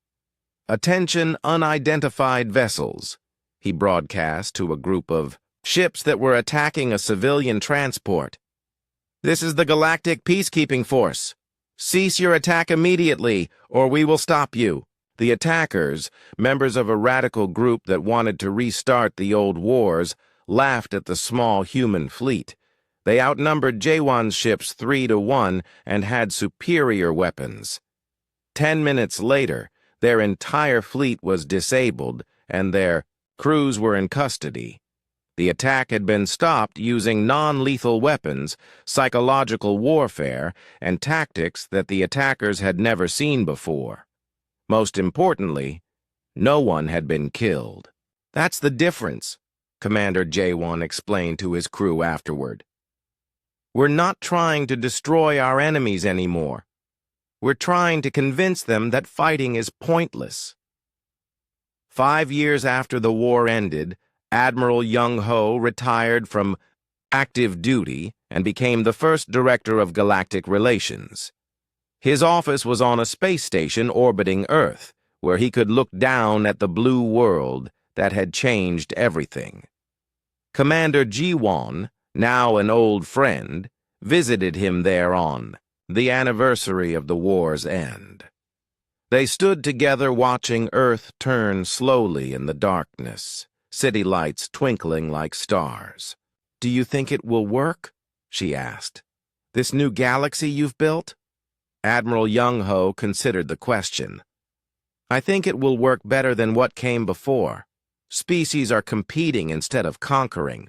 "Attention unidentified vessels," he broadcast to a group of ships that were attacking a civilian transport. "This is the Galactic Peacekeeping Force. Cease your attack immediately, or we will stop you." The attackers, members of a radical group that wanted to restart the old wars, laughed at the small human fleet. They outnumbered Jaewon's ships 3-1 and had superior weapons. 10 minutes later, their entire fleet was disabled and their crews were in custody. The attack had been stopped using non-lethal weapons, psychological warfare, and tactics that the attackers had never seen before. Most importantly, no one had been killed. "That's the difference," Commander Jaewon explained to his crew afterward. "We're not trying to destroy our enemies anymore. We're trying to convince them that fighting is pointless." 5 years after the war ended, Admiral Young-ho retired from active duty and became the first director of galactic relations. His office was on a space station orbiting Earth, where he could look down at the blue world that had changed everything. Commander Ji-won, now an old friend, visited him there on the anniversary of the war's end. They stood together watching Earth turn slowly in the darkness, city lights twinkling like stars. "Do you think it will work?" she asked. "This new galaxy you've built?" Admiral Young-ho considered the question. "I think it will work better than what came before. Species are competing instead of conquering.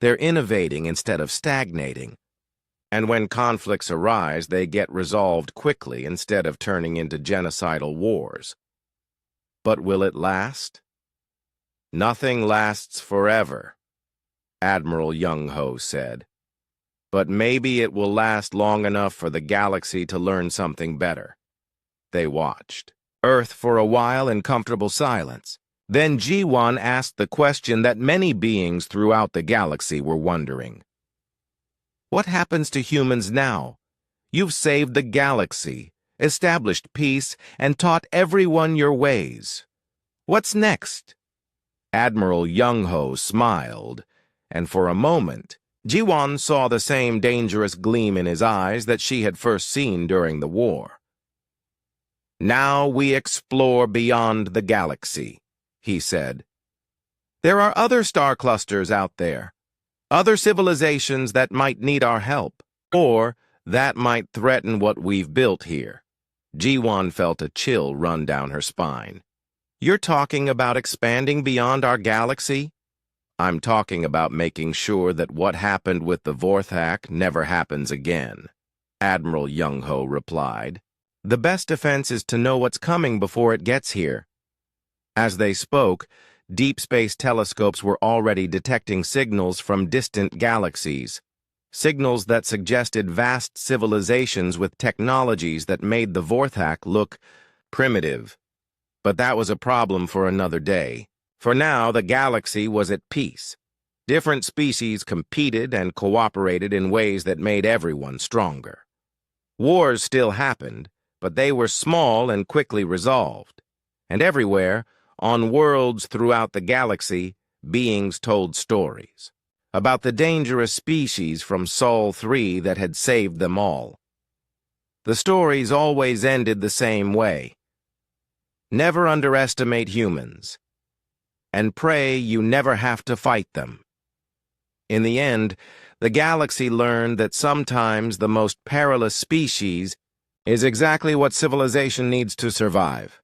They're innovating instead of stagnating. And when conflicts arise, they get resolved quickly instead of turning into genocidal wars. But will it last?" "Nothing lasts forever," Admiral Young-ho said. "But maybe it will last long enough for the galaxy to learn something better." They watched Earth for a while in comfortable silence. Then Ji-won asked the question that many beings throughout the galaxy were wondering. "What happens to humans now? You've saved the galaxy, established peace, and taught everyone your ways. What's next?" Admiral Young-ho smiled, and for a moment, Ji-won saw the same dangerous gleam in his eyes that she had first seen during the war. "Now we explore beyond the galaxy," he said. "There are other star clusters out there, other civilizations that might need our help, or that might threaten what we've built here." Ji-won felt a chill run down her spine. "You're talking about expanding beyond our galaxy?" "I'm talking about making sure that what happened with the Vorthak never happens again," Admiral Young-ho replied. "The best defense is to know what's coming before it gets here." As they spoke, deep space telescopes were already detecting signals from distant galaxies, signals that suggested vast civilizations with technologies that made the Vorthak look primitive. But that was a problem for another day. For now, the galaxy was at peace. Different species competed and cooperated in ways that made everyone stronger. Wars still happened, but they were small and quickly resolved. And everywhere, on worlds throughout the galaxy, beings told stories about the dangerous species from Sol 3 that had saved them all. The stories always ended the same way. Never underestimate humans, and pray you never have to fight them. In the end, the galaxy learned that sometimes the most perilous species is exactly what civilization needs to survive.